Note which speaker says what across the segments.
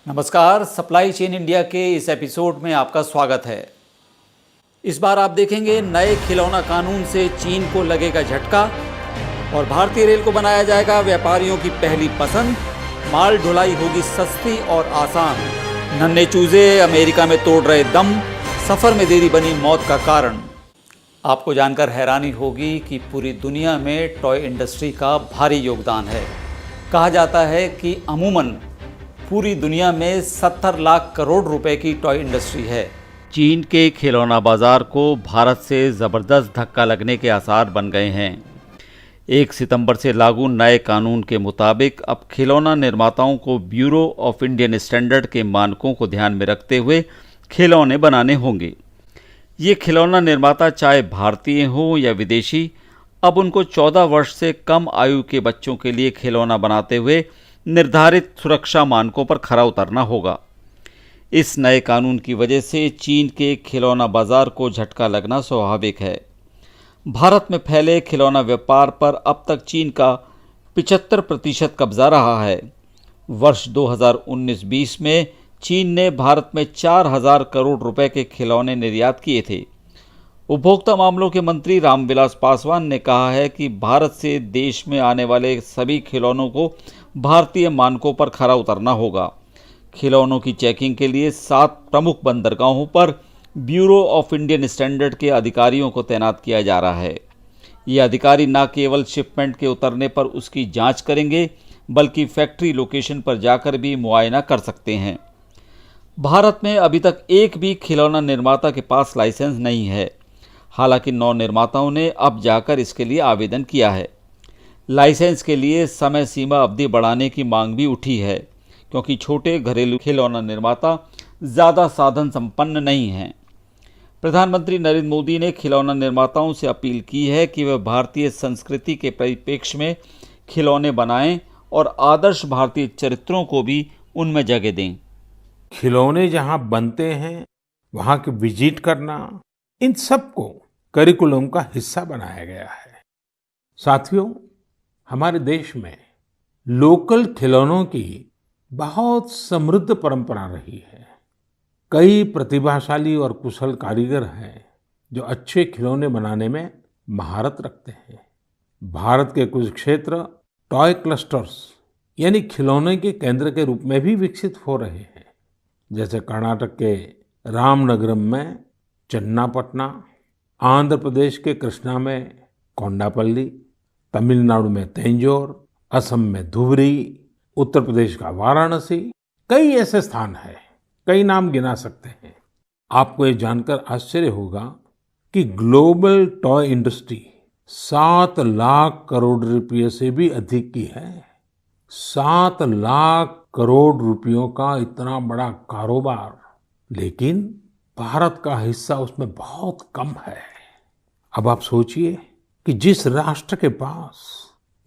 Speaker 1: नमस्कार, supply chain India के इस एपिसोड में आपका स्वागत है। इस बार आप देखेंगे नए खिलौना कानून से चीन को लगेगा झटका और भारतीय रेल को बनाया जाएगा व्यापारियों की पहली पसंद। माल ढुलाई होगी सस्ती और आसान। नन्हे चूजे अमेरिका में तोड़ रहे दम, सफ़र में देरी बनी मौत का कारण। आपको जानकर हैरानी होगी कि पूरी दुनिया में टॉय इंडस्ट्री का भारी योगदान है। कहा जाता है कि अमूमन पूरी दुनिया में 70 लाख करोड़ रुपए की टॉय इंडस्ट्री है। चीन के खिलौना बाजार को भारत से ज़बरदस्त धक्का लगने के आसार बन गए हैं। 1 सितंबर से लागू नए कानून के मुताबिक अब खिलौना निर्माताओं को ब्यूरो ऑफ इंडियन स्टैंडर्ड के मानकों को ध्यान में रखते हुए खिलौने बनाने होंगे। ये खिलौना निर्माता चाहे भारतीय हों या विदेशी, अब उनको 14 वर्ष से कम आयु के बच्चों के लिए खिलौना बनाते हुए निर्धारित सुरक्षा मानकों पर खरा उतरना होगा। इस नए कानून की वजह से चीन के खिलौना बाजार को झटका लगना स्वाभाविक है। भारत में फैले खिलौना व्यापार पर अब तक चीन का 75% कब्जा रहा है। वर्ष 2019-20 में चीन ने भारत में 4,000 करोड़ रुपए के खिलौने निर्यात किए थे। उपभोक्ता मामलों के मंत्री रामविलास पासवान ने कहा है कि भारत से देश में आने वाले सभी खिलौनों को भारतीय मानकों पर खरा उतरना होगा। खिलौनों की चेकिंग के लिए 7 प्रमुख बंदरगाहों पर ब्यूरो ऑफ इंडियन स्टैंडर्ड के अधिकारियों को तैनात किया जा रहा है। ये अधिकारी न केवल शिपमेंट के उतरने पर उसकी जांच करेंगे, बल्कि फैक्ट्री लोकेशन पर जाकर भी मुआयना कर सकते हैं। भारत में अभी तक एक भी खिलौना निर्माता के पास लाइसेंस नहीं है। हालांकि 9 निर्माताओं ने अब जाकर इसके लिए आवेदन किया है। लाइसेंस के लिए समय सीमा अवधि बढ़ाने की मांग भी उठी है, क्योंकि छोटे घरेलू खिलौना निर्माता ज़्यादा साधन संपन्न नहीं हैं। प्रधानमंत्री नरेंद्र मोदी ने खिलौना निर्माताओं से अपील की है कि वे भारतीय संस्कृति के परिप्रेक्ष्य में खिलौने बनाएं और आदर्श भारतीय चरित्रों को भी उनमें जगह दें।
Speaker 2: खिलौने जहां बनते हैं वहां की विजिट करना, इन सबको करिकुलम का हिस्सा बनाया गया है। साथियों, हमारे देश में लोकल खिलौनों की बहुत समृद्ध परंपरा रही है। कई प्रतिभाशाली और कुशल कारीगर हैं जो अच्छे खिलौने बनाने में महारत रखते हैं। भारत के कुछ क्षेत्र टॉय क्लस्टर्स यानी खिलौने के केंद्र के रूप में भी विकसित हो रहे हैं, जैसे कर्नाटक के रामनगरम में चन्नापटना, आंध्र प्रदेश के कृष्णा में कोंडापल्ली, तमिलनाडु में तंजौर, असम में धुबरी, उत्तर प्रदेश का वाराणसी, कई ऐसे स्थान हैं, कई नाम गिना सकते हैं। आपको ये जानकर आश्चर्य होगा कि global toy industry 7 lakh crore रुपये से भी अधिक की है। 7 लाख करोड़ रुपयों का इतना बड़ा कारोबार, लेकिन भारत का हिस्सा उसमें बहुत कम है। अब आप सोचिए कि जिस राष्ट्र के पास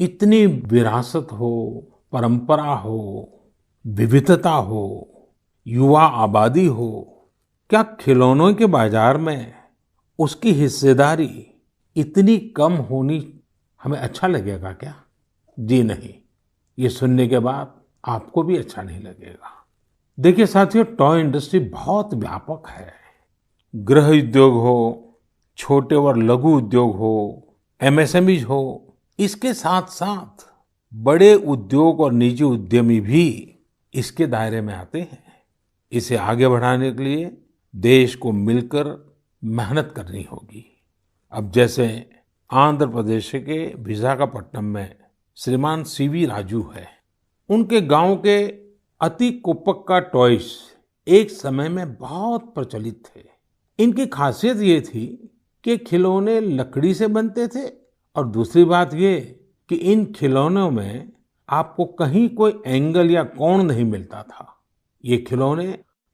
Speaker 2: इतनी विरासत हो, परंपरा हो, विविधता हो, युवा आबादी हो, क्या खिलौनों के बाजार में उसकी हिस्सेदारी इतनी कम होनी हमें अच्छा लगेगा क्या? जी नहीं, ये सुनने के बाद आपको भी अच्छा नहीं लगेगा। देखिए साथियों, टॉय इंडस्ट्री बहुत व्यापक है। गृह उद्योग हो, छोटे और लघु उद्योग हो, एमएसएमईज हो, इसके साथ साथ बड़े उद्योग और निजी उद्यमी भी इसके दायरे में आते हैं। इसे आगे बढ़ाने के लिए देश को मिलकर मेहनत करनी होगी। अब जैसे आंध्र प्रदेश के विशाखापट्टनम में श्रीमान सीवी राजू है। उनके गांव के अति कोप्पका टॉयज एक समय में बहुत प्रचलित थे। इनकी खासियत ये थी कि खिलौने लकड़ी से बनते थे और दूसरी बात ये कि इन खिलौनों में आपको कहीं कोई एंगल या कोण नहीं मिलता था। ये खिलौने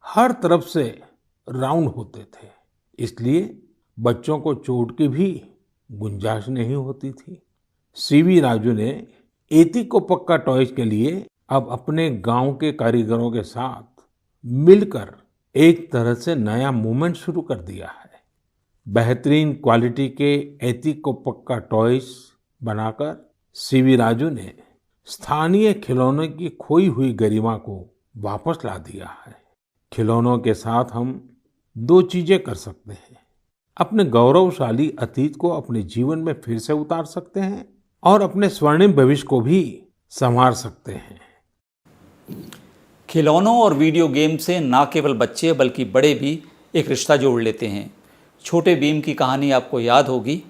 Speaker 2: हर तरफ से राउंड होते थे, इसलिए बच्चों को चोट की भी गुंजाइश नहीं होती थी। सीवी राजू ने एतिकोप्पका टॉयज के लिए अब अपने गांव के कारीगरों के साथ मिलकर एक तरह से नया मूवमेंट शुरू कर दिया है। बेहतरीन क्वालिटी के एतिकोप्पका टॉयज बनाकर सीवी राजू ने स्थानीय खिलौनों की खोई हुई गरिमा को वापस ला दिया है। खिलौनों के साथ हम दो चीजें कर सकते हैं। अपने गौरवशाली अतीत को अपने जीवन में फिर से उतार सकते हैं और अपने स्वर्णिम भविष्य को भी संवार सकते हैं।
Speaker 1: खिलौनों और वीडियो गेम से ना केवल बच्चे बल्कि बड़े भी एक रिश्ता जोड़ लेते हैं। छोटे भीम की कहानी आपको याद होगी।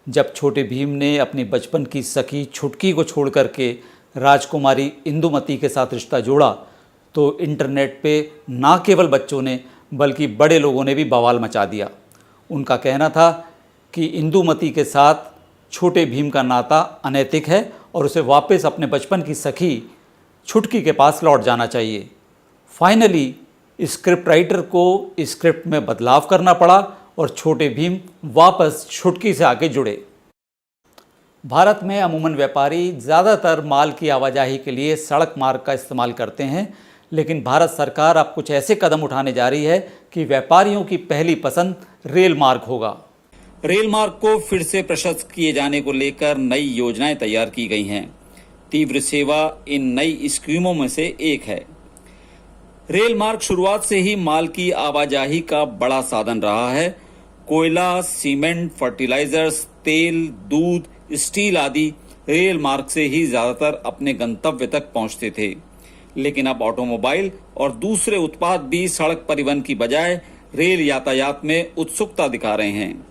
Speaker 1: जब छोटे भीम ने अपनी बचपन की सखी छुटकी को छोड़ करके राजकुमारी इंदुमती के साथ रिश्ता जोड़ा तो इंटरनेट पे ना केवल बच्चों ने बल्कि बड़े लोगों ने भी बवाल मचा दिया। उनका कहना था कि इंदुमती के साथ छोटे भीम का नाता अनैतिक है और उसे वापस अपने बचपन की सखी छुटकी के पास लौट जाना चाहिए। फाइनली स्क्रिप्ट राइटर को स्क्रिप्ट में बदलाव करना पड़ा और छोटे भीम वापस छुटकी से आके जुड़े। भारत में अमूमन व्यापारी ज़्यादातर माल की आवाजाही के लिए सड़क मार्ग का इस्तेमाल करते हैं, लेकिन भारत सरकार अब कुछ ऐसे कदम उठाने जा रही है कि व्यापारियों की पहली पसंद रेल मार्ग होगा। रेल मार्ग को फिर से प्रशस्त किए जाने को लेकर नई योजनाएं तैयार की गई हैं। तीव्र सेवा इन नई स्कीमों में से एक है। रेल मार्ग शुरुआत से ही माल की आवाजाही का बड़ा साधन रहा है। कोयला, सीमेंट, फर्टिलाइजर्स, तेल, दूध, स्टील आदि रेल मार्ग से ही ज्यादातर अपने गंतव्य तक पहुंचते थे, लेकिन अब ऑटोमोबाइल और दूसरे उत्पाद भी सड़क परिवहन की बजाय रेल यातायात में उत्सुकता दिखा रहे हैं।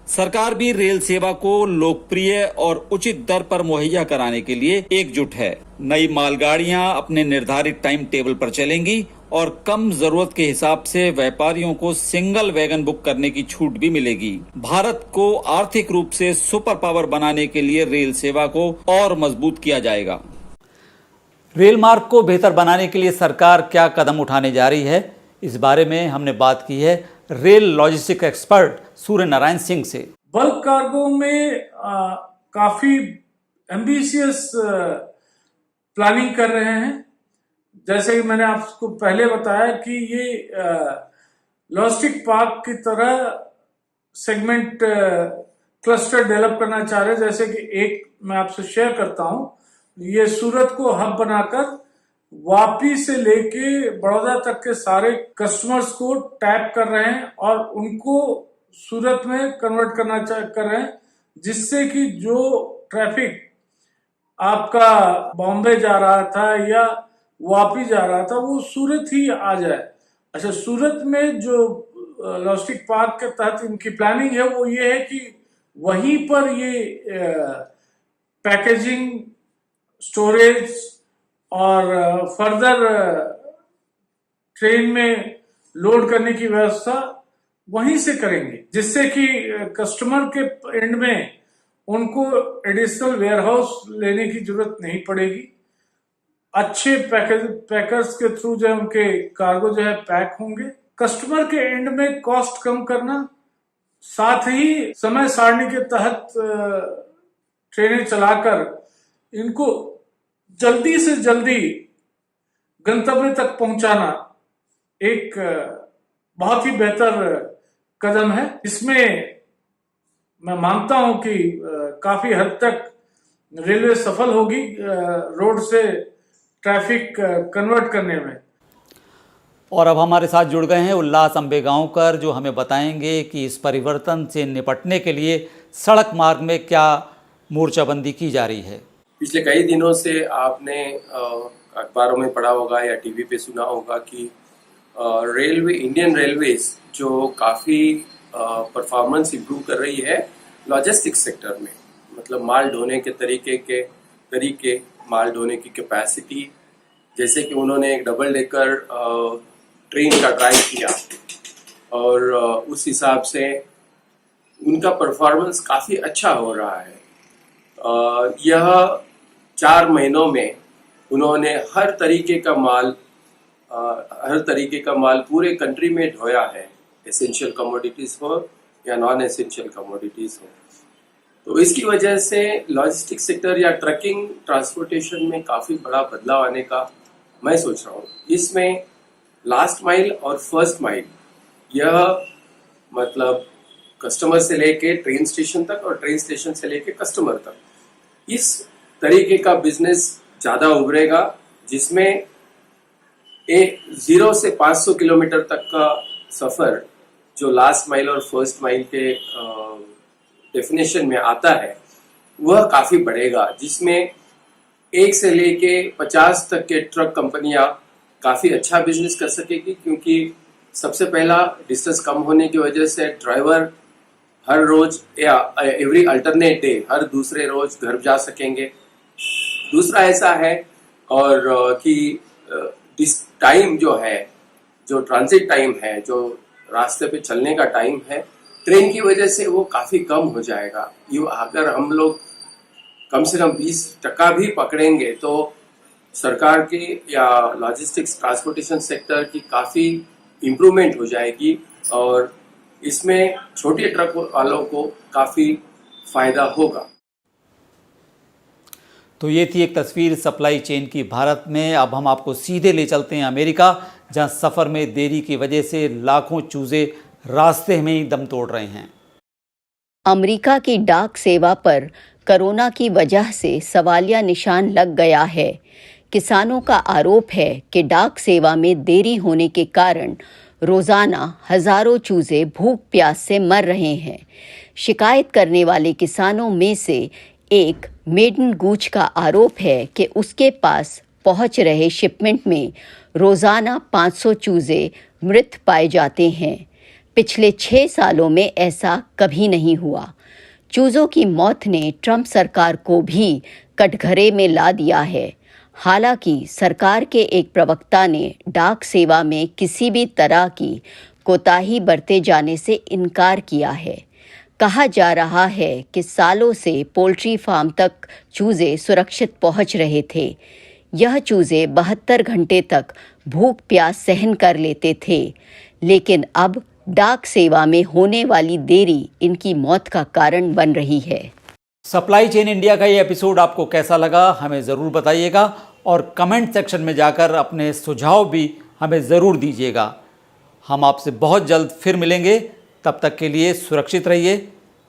Speaker 1: सरकार भी रेल सेवा को लोकप्रिय और उचित दर पर मुहैया कराने के लिए एकजुट है। नई मालगाड़ियां अपने निर्धारित टाइम टेबल पर चलेंगी और कम जरूरत के हिसाब से व्यापारियों को सिंगल वैगन बुक करने की छूट भी मिलेगी। भारत को आर्थिक रूप से सुपर पावर बनाने के लिए रेल सेवा को और मजबूत किया जाएगा। रेल मार्ग को बेहतर बनाने के लिए सरकार क्या कदम उठाने जा रही है, इस बारे में हमने बात की है rail logistic expert Surya Narayan Singh से।
Speaker 3: बल्क कार्गो में काफी एम्बिशियस प्लानिंग कर रहे हैं। जैसे कि मैंने आपको पहले बताया कि ये लॉजिस्टिक पार्क की तरह सेगमेंट क्लस्टर डेवलप करना चाह रहे हैं। जैसे कि एक मैं आपसे शेयर करता हूं, ये सूरत को हब बनाकर वापी से लेके बड़ौदा तक के सारे कस्टमर्स को टैप कर रहे हैं और उनको सूरत में कन्वर्ट कर रहे हैं, जिससे कि जो ट्रैफिक आपका बॉम्बे जा रहा था या वापी जा रहा था वो सूरत ही आ जाए। अच्छा, सूरत में जो लॉजिस्टिक पार्क के तहत इनकी प्लानिंग है वो ये है कि वहीं पर ये पैकेजिंग, स्टोरेज और फर्दर ट्रेन में लोड करने की व्यवस्था वहीं से करेंगे, जिससे कि कस्टमर के एंड में उनको एडिशनल वेयरहाउस लेने की जरूरत नहीं पड़ेगी। अच्छे पैकर्स के थ्रू जो है उनके कार्गो जो है पैक होंगे। कस्टमर के एंड में कॉस्ट कम करना, साथ ही समय सारणी के तहत ट्रेनें चलाकर इनको जल्दी से जल्दी गंतव्य तक पहुंचाना एक बहुत ही बेहतर कदम है। इसमें मैं मानता हूं कि काफी हद तक रेलवे सफल होगी रोड से ट्रैफिक कन्वर्ट करने में।
Speaker 1: और अब हमारे साथ जुड़ गए हैं उल्लास अंबेगांवकर, जो हमें बताएंगे कि इस परिवर्तन से निपटने के लिए सड़क मार्ग में क्या मोर्चाबंदी की जा रही है।
Speaker 4: पिछले कई दिनों से आपने अखबारों में पढ़ा होगा या टीवी पे सुना होगा कि इंडियन रेलवेज जो काफ़ी परफॉर्मेंस इम्प्रूव कर रही है लॉजिस्टिक्स सेक्टर में, मतलब माल ढोने के तरीके, माल ढोने की कैपेसिटी। जैसे कि उन्होंने एक डबल डेकर ट्रेन का ट्राई किया और उस हिसाब से उनका परफॉर्मेंस काफ़ी अच्छा हो रहा है। यह 4 महीनों में उन्होंने हर तरीके का माल पूरे कंट्री में ढोया है, एसेंशियल कमोडिटीज हो या नॉन एसेंशियल कमोडिटीज हो। तो इसकी वजह से लॉजिस्टिक्स सेक्टर या ट्रकिंग ट्रांसपोर्टेशन में काफ़ी बड़ा बदलाव आने का मैं सोच रहा हूँ। इसमें लास्ट माइल और फर्स्ट माइल, यह मतलब कस्टमर से लेके ट्रेन स्टेशन तक और ट्रेन स्टेशन से लेके कस्टमर तक, इस तरीके का बिजनेस ज़्यादा उभरेगा, जिसमें 0 से 500 किलोमीटर तक का सफर जो लास्ट माइल और फर्स्ट माइल के डेफिनेशन में आता है वह काफी बढ़ेगा, जिसमें 1 से लेके 50 तक के ट्रक कंपनियां काफी अच्छा बिजनेस कर सकेगी, क्योंकि सबसे पहला डिस्टेंस कम होने की वजह से ड्राइवर हर रोज या एवरी अल्टरनेट डे हर दूसरे रोज घर जा सकेंगे। दूसरा ऐसा है और कि टाइम जो है, जो ट्रांजिट टाइम है, जो रास्ते पे चलने का टाइम है, ट्रेन की वजह से वो काफी कम हो जाएगा। अगर हम लोग कम से कम 20% भी पकड़ेंगे तो सरकार की या लॉजिस्टिक्स ट्रांसपोर्टेशन सेक्टर की काफी इम्प्रूवमेंट हो जाएगी और इसमें छोटे ट्रक वालों को काफी फायदा होगा।
Speaker 1: तो ये थी एक तस्वीर सप्लाई चेन की भारत में। अब हम आपको सीधे ले चलते हैं अमेरिका, जहां सफ़र में देरी की वजह से लाखों चूजे रास्ते में ही दम तोड़ रहे हैं।
Speaker 5: अमेरिका की डाक सेवा पर कोरोना की वजह से सवालिया निशान लग गया है। किसानों का आरोप है कि डाक सेवा में देरी होने के कारण रोजाना हजारों चूजे भूख प्यास से मर रहे हैं। शिकायत करने वाले किसानों में से एक मेडन गूच का आरोप है कि उसके पास पहुंच रहे शिपमेंट में रोजाना 500 चूजे मृत पाए जाते हैं। पिछले 6 सालों में ऐसा कभी नहीं हुआ। चूजों की मौत ने ट्रंप सरकार को भी कटघरे में ला दिया है। हालांकि सरकार के एक प्रवक्ता ने डाक सेवा में किसी भी तरह की कोताही बरते जाने से इनकार किया है। कहा जा रहा है कि सालों से पोल्ट्री फार्म तक चूजे सुरक्षित पहुंच रहे थे। यह चूजे 72 घंटे तक भूख प्यास सहन कर लेते थे, लेकिन अब डाक सेवा में होने वाली देरी इनकी मौत का कारण बन रही है।
Speaker 1: सप्लाई चेन इंडिया का ये एपिसोड आपको कैसा लगा हमें ज़रूर बताइएगा और कमेंट सेक्शन में जाकर अपने सुझाव भी हमें ज़रूर दीजिएगा। हम आपसे बहुत जल्द फिर मिलेंगे। तब तक के लिए सुरक्षित रहिए।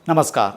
Speaker 1: नमस्कार।